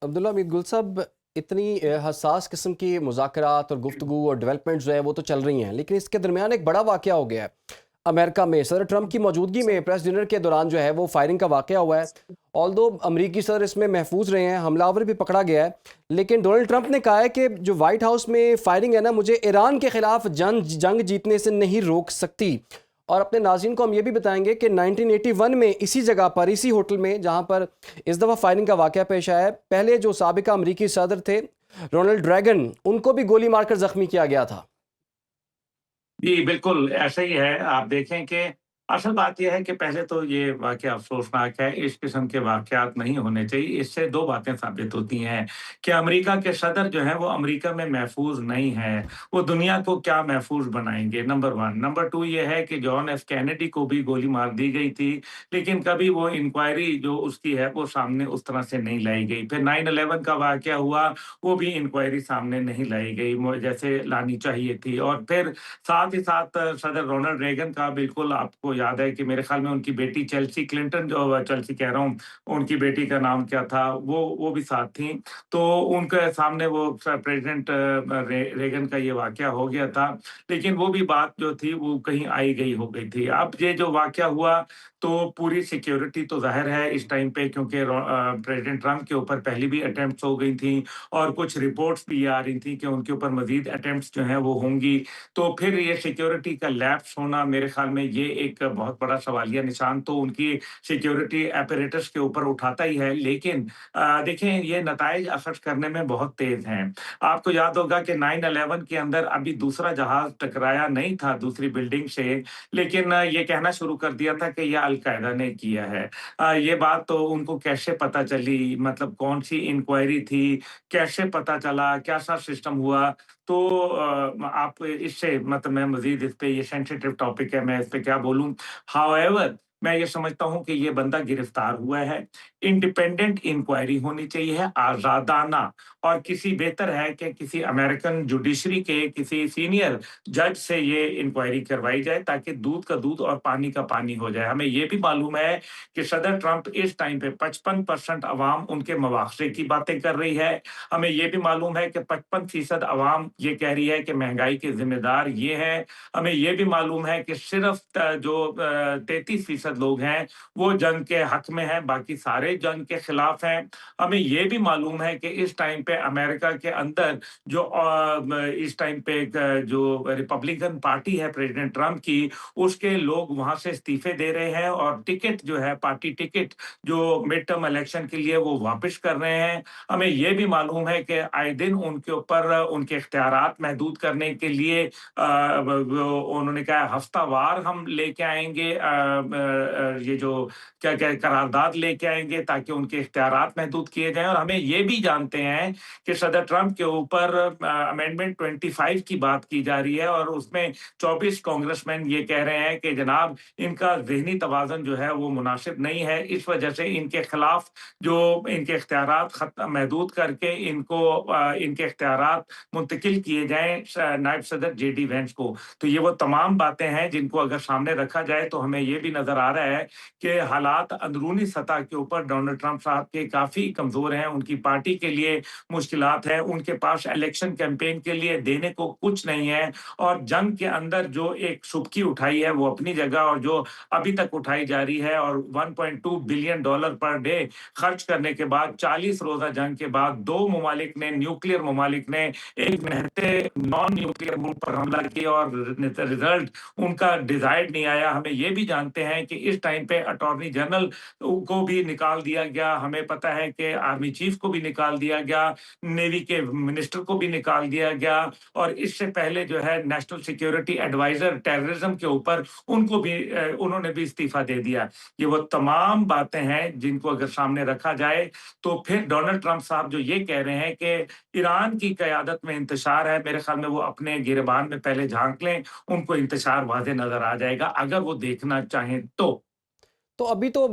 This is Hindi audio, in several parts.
अब्दुल्ला मीत गुल साहब, इतनी हसास किस्म की मुज़ाकरात और गुफ्तगू और डेवलपमेंट जो है वो तो चल रही हैं, लेकिन इसके दरमियान एक बड़ा वाक़या हो गया है। अमेरिका में सदर ट्रंप की मौजूदगी में प्रेस डिनर के दौरान जो है वो फायरिंग का वाक़या हुआ है। ऑल्दो अमरीकी सदर इसमें महफूज रहे हैं, हमलावर भी पकड़ा गया है, लेकिन डोनाल्ड ट्रंप ने कहा है कि जो वाइट हाउस में फायरिंग है ना, मुझे ईरान के खिलाफ जंग जीतने से नहीं रोक सकती। और अपने नाज़रीन को हम ये भी बताएंगे कि 1981 में इसी जगह पर, इसी होटल में जहां पर इस दफ़ा फायरिंग का वाक़या पेश आया है, पहले जो साबिका अमरीकी सदर थे रोनाल्ड रेगन, उनको भी गोली मारकर ज़ख्मी किया गया था। जी, बिल्कुल, ऐसा ही है। आप देखें कि असल बात ये है कि पहले तो ये वाक़या अफ़सोसनाक है, इस किस्म के वाक़यात नहीं होने चाहिए। इससे 2 बातें साबित होती हैं कि अमेरिका के सदर जो हैं, वो अमेरिका में महफ़ूज़ नहीं हैं। वो दुनिया को क्या महफ़ूज़ बनाएँगे, नंबर 1। नंबर 2 ये है कि जॉन एफ कैनेडी को भी गोली मार दी गई थी, लेकिन कभी वो इंक्वायरी जो उसकी है, वो सामने उस तरह से नहीं लाई गई। फिर 9/11 का वाक़या हुआ, वो भी इंक्वायरी सामने नहीं लाई गई, जैसे लानी चाहिए थी। और फिर साथ ही साथ सदर रोनाल्ड रेगन का बिल्कुल आपको याद है कि मेरे ख़्याल में उनकी बेटी चेल्सी क्लिंटन जो चेल्सी कह रहा हूँ, उनकी बेटी का नाम क्या था? वो भी साथ थीं। तो उनके सामने वो प्रेज़िडेंट रेगन का ये वाक़या हो गया था। लेकिन वो भी बात जो थी वो कहीं आई-गई हो गई थी। अब ये जो वाक़या हुआ तो पूरी सिक्योरिटी तो ज़ाहिर है इस टाइम पे, क्योंकि प्रेज़िडेंट ट्रंप के ऊपर पहले भी अटेम्प्ट्स हो गई थी और कुछ रिपोर्ट्स भी आ रही थी कि उनके ऊपर मज़ीद अटेम्प्ट्स जो हैं वो होंगी। तो फिर ये सिक्योरिटी का लैप्स होना, मेरे ख़्याल में ये एक बहुत बड़ा सवालिया निशान तो उनकी सिक्योरिटी ऐपरेटस के ऊपर उठाता ही है। लेकिन देखें, ये नताइज अख़ज़ करने में बहुत तेज़ हैं। आपको याद होगा कि 9/11 के अंदर अभी दूसरा जहाज़ टकराया नहीं था दूसरी बिल्डिंग से, लेकिन ये कहना शुरू कर दिया था कि ये अल-कायदा ने किया है। ये बात तो उनको कैसे पता चली, मतलब कौन-सी इंक्वायरी थी, कैसे पता चला, कैसा सिस्टम हुआ? तो आप इससे, मतलब मैं मज़ीद इस पे, ये सेंसिटिव टॉपिक है, मैं इस पे क्या बोलूँ? हाउएवर मैं ये समझता हूँ कि ये बंदा गिरफ्तार हुआ है, इंडिपेंडेंट इंक्वायरी होनी चाहिए, आज़ादाना। और किसी बेहतर है कि किसी अमेरिकन जुडिशरी के किसी सीनियर जज से ये इंक्वायरी करवाई जाए, ताकि दूध का दूध और पानी का पानी हो जाए। हमें ये भी मालूम है कि सदर ट्रंप इस टाइम पे 55% अवाम उनके मुआवज़े की बातें कर रही है। हमें ये भी मालूम है कि 55% अवाम ये कह रही है कि महँगाई के ज़िम्मेदार ये हैं। हमें ये भी मालूम है कि सिर्फ़ 33% लोग हैं, वो जंग के हक़ में हैं, बाकी सारे जंग के खिलाफ़ हैं। हमें ये भी मालूम है कि इस टाइम पे अमेरिका के अंदर जो इस टाइम पे जो रिपब्लिकन पार्टी है प्रेज़िडेंट ट्रंप की, उसके लोग वहाँ से इस्तीफ़े दे रहे हैं और टिकट जो है, पार्टी टिकट जो मिड टर्म इलेक्शन के लिए, वो वापस कर रहे हैं। हमें ये भी मालूम है कि आए दिन उनके ऊपर उनके इख्तियारात महदूद करने के लिए वो उन्होंने कहा हफ्तावार हम लेके आएँगे, ये जो क्या करारदाद लेके आएँगे ताकि उनके इख्तियारात महदूद किए जाएँ। और हमें ये भी जानते हैं कि सदर ट्रंप के ऊपर अमेंडमेंट 25 की बात की जा रही है और उसमें 24 कांग्रेसमैन ये कह रहे हैं कि जनाब, इनका ज़हनी तवाज़ुन जो है वो मुनासिब नहीं है। इस वजह से इनके खिलाफ जो इनके इख्तियारात महदूद करके इनके इख्तियारात मुंतकिल किए जाएँ नायब सदर जेडी वेंस को। तो ये वो तमाम बातें हैं जिनको अगर सामने रखा जाए तो हमें ये भी नज़र आ रहा है कि हालात अंदरूनी सतह के ऊपर डोनाल्ड ट्रंप साहब के काफ़ी कमज़ोर हैं, उनकी पार्टी के लिए मुश्किलात हैं, उनके पास इलेक्शन कैंपेन के लिए देने को कुछ नहीं है। और जंग के अंदर जो एक सुबकी उठाई है वो अपनी जगह, और जो अभी तक उठाई जा रही है, और $1.2 बिलियन पर डे खर्च करने के बाद 40 रोज़ा जंग के बाद 2 न्यूक्लियर ममालिक ने एक निहत्ते नॉन न्यूक्लियर मुल्क पर हमला किया और रिज़ल्ट उनका डिज़ायर्ड नहीं आया। हमें ये भी जानते हैं कि इस टाइम पे अटॉर्नी जनरल को भी निकाल दिया गया। हमें पता है कि आर्मी चीफ को भी निकाल दिया गया, नेवी के मिनिस्टर को भी निकाल दिया गया, और इससे पहले जो है नेशनल सिक्योरिटी एडवाइज़र टेररिज्म के ऊपर उनको भी उन्होंने भी इस्तीफ़ा दे दिया। ये वो तमाम बातें हैं जिनको अगर सामने रखा जाए तो फिर डोनाल्ड ट्रंप साहब जो ये कह रहे हैं कि ईरान की क़यादत में इंतशार है, मेरे ख़्याल में वो अपने गिरबान में पहले झाँक लें, उनको इंतशार वाज़ेह नज़र आ जाएगा अगर वो देखना चाहें तो। तो अभी तो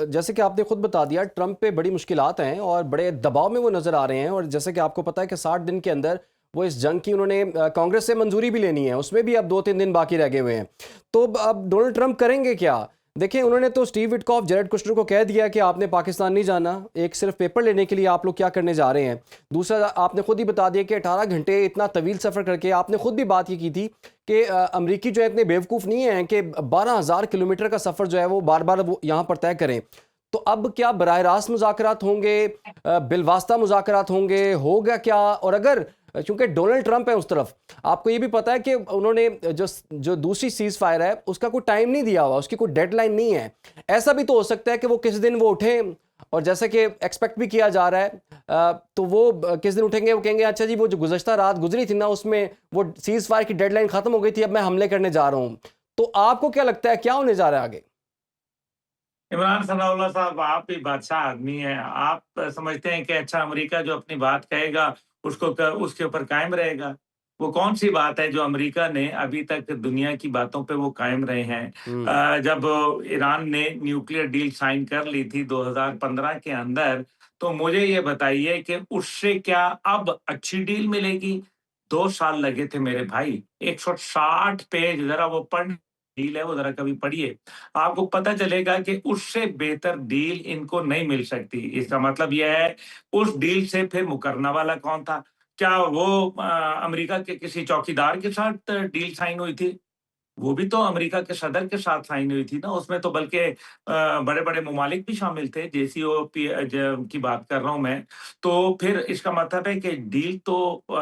जैसे कि आपने खुद बता दिया, ट्रंप पे बड़ी मुश्किलात हैं और बड़े दबाव में वो नज़र आ रहे हैं, और जैसे कि आपको पता है कि 60 दिन के अंदर वो इस जंग की उन्होंने कांग्रेस से मंजूरी भी लेनी है, उसमें भी अब 2-3 दिन बाकी रह गए हुए हैं। तो अब डोनाल्ड ट्रंप करेंगे क्या? देखिए, उन्होंने तो स्टीव विटकॉफ, जेरेड कुशनर को कह दिया कि आपने पाकिस्तान नहीं जाना। एक सिर्फ पेपर लेने के लिए आप लोग क्या करने जा रहे हैं। दूसरा, आपने खुद ही बता दिया कि 18 घंटे इतना तवील सफ़र करके, आपने खुद भी बात ये की थी कि अमरीकी जो है इतने बेवकूफ़ नहीं हैं कि 12,000 किलोमीटर का सफ़र जो है वो बार बार वो यहाँ पर तय करें। तो अब क्या बराह रास्त मुज़ाकरात होंगे, बिलवास्ता मुज़ाकरात होंगे, होगा क्या? और अगर, चूंकि डोनाल्ड ट्रंप है उस तरफ, आपको ये भी पता है कि उन्होंने जो जो दूसरी सीज फायर है उसका कोई टाइम नहीं दिया हुआ, उसकी कोई डेडलाइन नहीं है। ऐसा भी तो हो सकता है कि वो किस दिन वो उठे, और जैसे कि एक्सपेक्ट भी किया जा रहा है, तो वो किस दिन उठेंगे, वो कहेंगे अच्छा जी वो जो गुज़श्ता रात गुजरी थी ना उसमें वो सीज फायर की डेडलाइन खत्म हो गई थी, अब मैं हमले करने जा रहा हूँ। तो आपको क्या लगता है क्या होने जा रहा है आगे? इमरान सनाउल्लाह साहब, आप भी बादशाह आदमी हैं। आप समझते हैं कि अच्छा अमेरिका जो अपनी बात कहेगा उसके ऊपर कायम रहेगा। वो कौन-सी बात है जो अमेरिका ने अभी तक दुनिया की बातों पे वो कायम रहे हैं। हम्म। जब ईरान ने न्यूक्लियर डील साइन कर ली थी 2015 के अंदर, तो मुझे ये बताइए कि उससे क्या अब अच्छी डील मिलेगी? 2 साल लगे थे मेरे भाई। 160 पेज, ज़रा वो डील है वो ज़रा कभी पढ़िए। आपको पता चलेगा कि उससे बेहतर डील इनको नहीं मिल सकती। इसका मतलब ये है, उस डील से फिर मुकरना वाला कौन था? क्या वो अमेरिका के किसी चौकीदार के साथ डील साइन हुई थी? वो भी तो अमेरिका के सदर के साथ साइन हुई थी ना, उसमें तो बल्कि बड़े-बड़े ममालिक भी शामिल थे, जेसीओपी की बात कर रहा हूँ मैं। तो फिर इसका मतलब है कि डील तो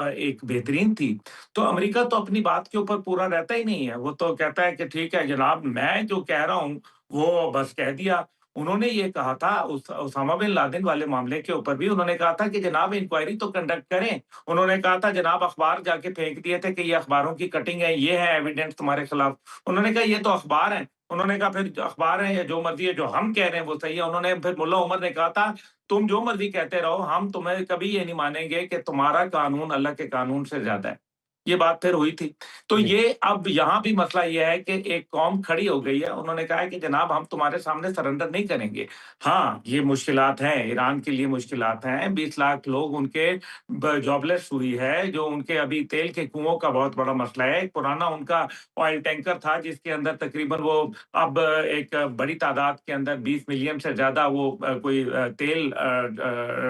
एक बेहतरीन थी। तो अमेरिका तो अपनी बात के ऊपर पूरा रहता ही नहीं है, वो तो कहता है कि ठीक है जनाब, मैं जो कह रहा हूँ, वो बस कह दिया। उन्होंने ये कहा था उसामा बिन लादेन वाले मामले के ऊपर भी उन्होंने कहा था कि जनाब इंक्वायरी तो कंडक्ट करें। उन्होंने कहा था जनाब अखबार जाके फेंक दिए थे कि ये अखबारों की कटिंग है, ये है एविडेंस तुम्हारे खिलाफ। उन्होंने कहा ये तो अखबार हैं। उन्होंने कहा फिर जो अखबार है या जो मर्ज़ी है, जो हम कह रहे हैं वो सही है। उन्होंने फिर मुल्ला उमर ने कहा था, तुम जो मर्ज़ी कहते रहो, हम तुम्हें कभी ये नहीं मानेंगे कि तुम्हारा कानून अल्लाह के कानून से ज़्यादा है। ये बात फिर हुई थी। तो जी। ये अब यहाँ भी मसला ये है कि एक कौम खड़ी हो गई है। उन्होंने कहा है कि जनाब हम तुम्हारे सामने सरेंडर नहीं करेंगे। हाँ, ये मुश्किलात हैं, ईरान के लिए मुश्किलात हैं। 20 लाख लोग उनके जॉबलेस हुई है, जो उनके अभी तेल के कुओं का बहुत बड़ा मसला है। एक पुराना उनका ऑयल टैंकर था जिसके अंदर तकरीबन वो अब एक बड़ी तादाद के अंदर 20 मिलियन से ज़्यादा वो कोई तेल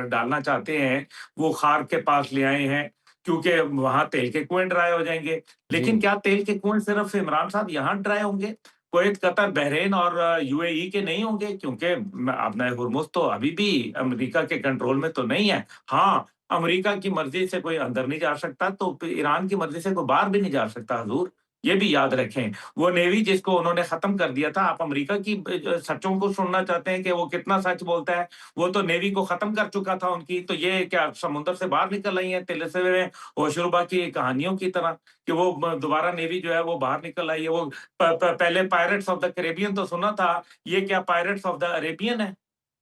डालना चाहते हैं, वो खार के पास ले आए हैं, क्योंकि वहाँ तेल के कुएँ ड्राई हो जाएँगे। जी। लेकिन क्या तेल के कुएँ सिर्फ़ इमरान साहब यहाँ ड्राई होंगे? कुवैत, कतर, बहरीन और यूएई के नहीं होंगे? क्योंकि अपना हुर्मुज़ तो अभी भी अमेरिका के कंट्रोल में तो नहीं है। हाँ, अमेरिका की मर्ज़ी से कोई अंदर नहीं जा सकता, तो फिर ईरान की मर्ज़ी से कोई बाहर भी नहीं जा सकता हुज़ूर, ये भी याद रखें। वो नेवी जिसको उन्होंने ख़त्म कर दिया था, आप अमेरिका की सच्चों को सुनना चाहते हैं कि वो कितना सच बोलता है? वो तो नेवी को ख़त्म कर चुका था उनकी, तो ये क्या समुद्र से बाहर निकल आई हैं तिलिस्मे में होशरुबा की कहानियों की तरह कि वो दोबारा नेवी जो है वो बाहर निकल आई है। वो पहले पायरेट्स ऑफ द कैरिबियन तो सुना था, ये क्या पायरेट्स ऑफ द अरेबियन है?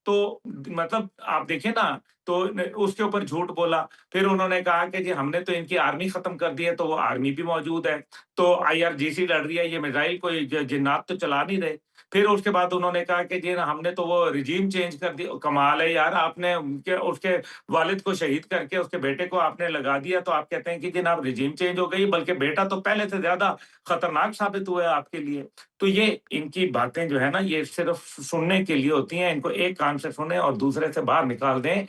तो मतलब आप देखिए ना, तो न उसके ऊपर झूठ बोला। फिर उन्होंने कहा कि जी हमने तो इनकी आर्मी खत्म कर दी है, तो वो आर्मी भी मौजूद है। तो आईआरजीसी लड़ रही है, ये मिसाइल कोई जिन्नात तो चला नहीं रहे। फिर उसके बाद उन्होंने कहा कि जी हमने तो वो रिजीम चेंज कर दिया। कमाल है यार, आपने उनके उसके वालिद को शहीद करके उसके बेटे को आपने लगा दिया, तो आप कहते हैं कि जनाब रिजीम चेंज हो गई, बल्कि बेटा तो पहले से ज़्यादा खतरनाक साबित हुआ है आपके लिए। तो ये इनकी बातें जो है ना, ये सिर्फ़ सुनने के लिए होती हैं। इनको एक कान से सुनें और दूसरे से बाहर निकाल दें।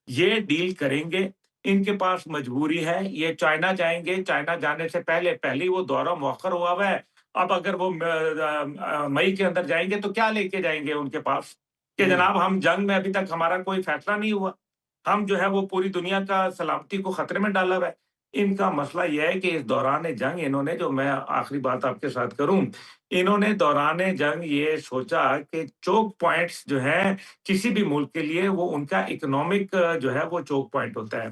ये डील करेंगे, इनके पास मजबूरी है। ये चाइना जाएँगे, चाइना जाने से पहले ही वो दौरा मौखर हुआ है। अब अगर वो मई के अंदर जाएँगे तो क्या लेके जाएँगे उनके पास? कि हम्म। जनाब हम जंग में अभी तक हमारा कोई फैसला नहीं हुआ। हम जो है वो पूरी दुनिया का सलामती को खतरे में डाला हुआ है। इनका मसला ये है कि इस दौरान जंग इन्होंने, जो मैं आखिरी बात आपके साथ करूँ, इन्होंने दौरान जंग ये सोचा कि चोक पॉइंट्स जो हैं किसी भी मुल्क के लिए, वो उनका इकोनॉमिक जो है वो चोक पॉइंट होता है।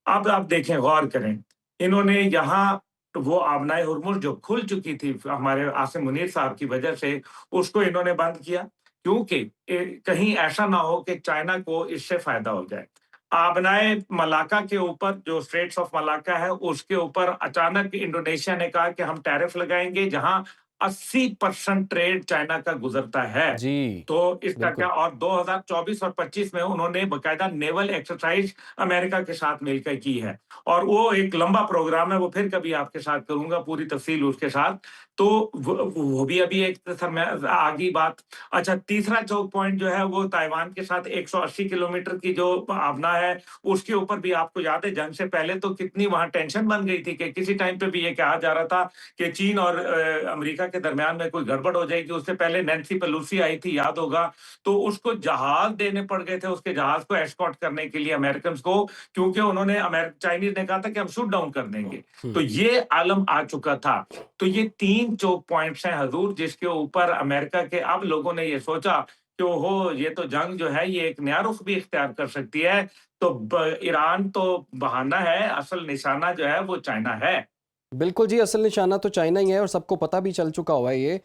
अब आप देखें, गौर करें, इन्होंने यहाँ वो आबनाए हुर्मुज़ जो खुल चुकी थी हमारे आसिम मुनीर साहब की वजह से, उसको इन्होंने बंद किया, क्योंकि कहीं ऐसा ना हो कि चाइना को इससे फ़ायदा हो जाए। आबनाए मलाक्का के ऊपर, जो स्ट्रेट्स ऑफ मलाक्का है, उसके ऊपर अचानक इंडोनेशिया ने कहा कि हम टैरिफ लगाएँगे, जहाँ 80% ट्रेड चाइना का गुज़रता है। जी। तो इसका क्या, बिल्कुल। और 2024 और 25 में उन्होंने बाकायदा नेवल एक्सरसाइज़ अमेरिका के साथ मिलकर की है। और वो एक लंबा प्रोग्राम है, वो फिर कभी आपके साथ करूँगा पूरी तफ़सील उसके साथ। तो वो भी अभी एक समय आ गई बात। अच्छा, तीसरा चौक पॉइंट जो है वो ताइवान के साथ 180 किलोमीटर की जो भावना है, उसके ऊपर भी आपको याद है जंग से पहले तो कितनी वहाँ टेंशन बन गई थी कि किसी टाइम पे भी ये कहा जा रहा था कि चीन और अमेरिका के दरमियान में कोई गड़बड़ हो जाएगी। उससे पहले नैन्सी पेलोसी आई थी, याद होगा, तो उसको जहाज देने पड़ गए थे, उसके जहाज को एस्कॉर्ट करने के लिए अमेरिकन्स को, क्योंकि उन्होंने चाइनीज ने कहा था कि हम शूट डाउन कर देंगे। तो हम्म। ये आलम आ चुका था। तो ये 3 चोक पॉइंट्स हैं हजूर, जिसके ऊपर अमेरिका के अब लोगों ने ये सोचा कि ओहो, ये तो जंग जो है ये एक नया रुख भी इख्तियार कर सकती है। तो ईरान तो बहाना है, असल निशाना जो है वो चाइना है। बिल्कुल जी, असल निशाना तो चाइना ही है और सबको पता भी चल चुका हुआ है ये।